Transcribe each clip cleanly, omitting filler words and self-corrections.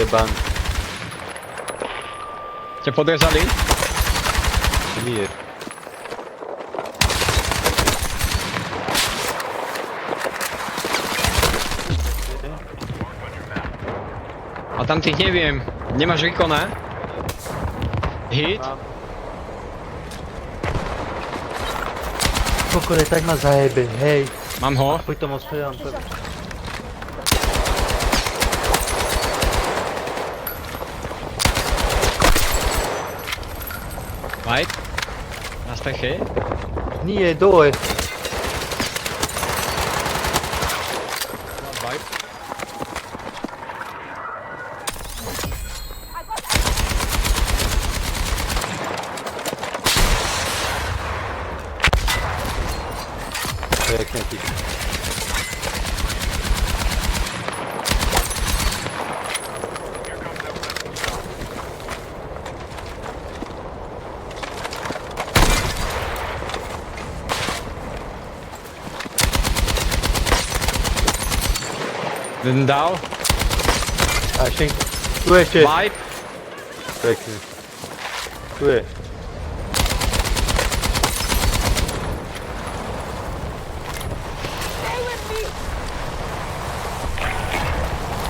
bank. Ťa podrezali? Nie. A tam tých neviem. Nemáš Rikona? Hit? Kokore, tak ma zajebe, hej. Mám ho. Pri tom ostojám. Vibe? Na streche? Nie, dole. Vibe? Pekne ti. Jeden dal. A ešte... Tu ešte. Vibe? Pekne. Tu je.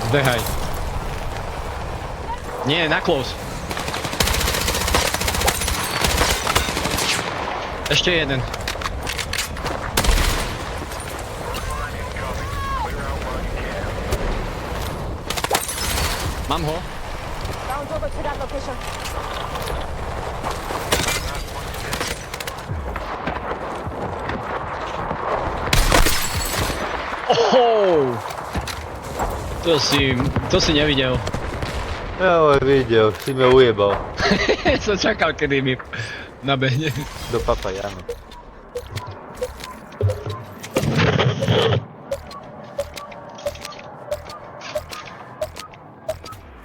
Zdehaj. Nie, na close. Ešte jeden. Mám ho. Round over to that location. Oh! To si nevidel. Ja ale videl, si ma ujebal. Som čakal, kedy mi nabehne. Do papajanu.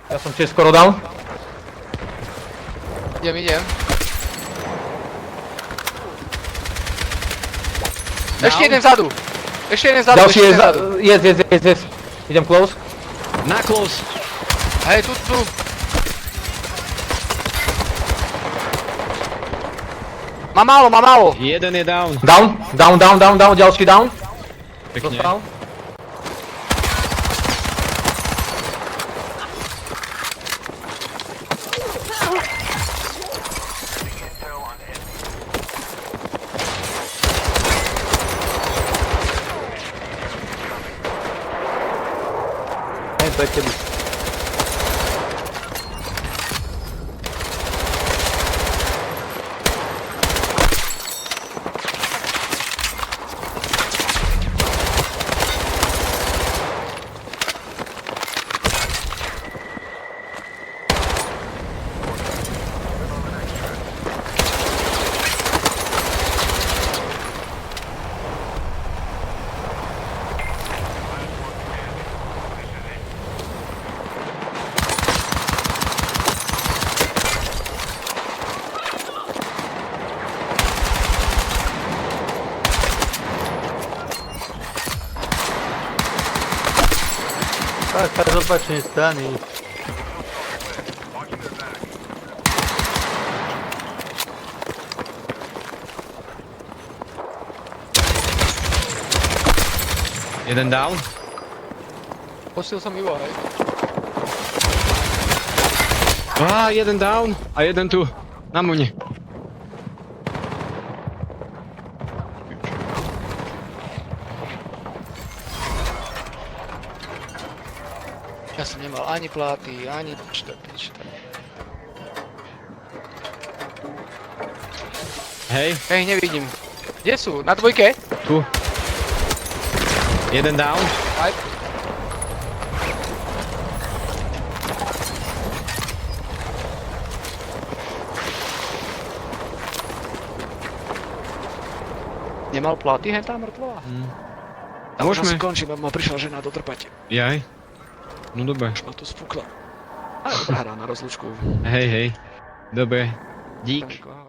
Ja som tiež skoro down. Idem. Ešte jeden vzadu. Ďalší je yes. Idem close. Na close. Hej, tu. Má málo. Jeden je down. Down, ďalší down. Pekne. Dostal. Hej, pre tebe. Tak z opačnej strany. Jeden down. Posil som Ivo, hej. Jeden down a jeden tu. Na mune. Ja som nemal ani pláty, ani čo. Hej, Hej, nevidím. Kde sú? Na dvojke? tu. Jeden down. Aj. Nemal pláty, hen tá mŕtvola? A môžeme... Skončím, ma prišla žena dotrpať. Jaj. No dobre. Už ma tu spukla. Ale dobrá hra na rozlúčku. Hej. Dobre. Dík. Tak,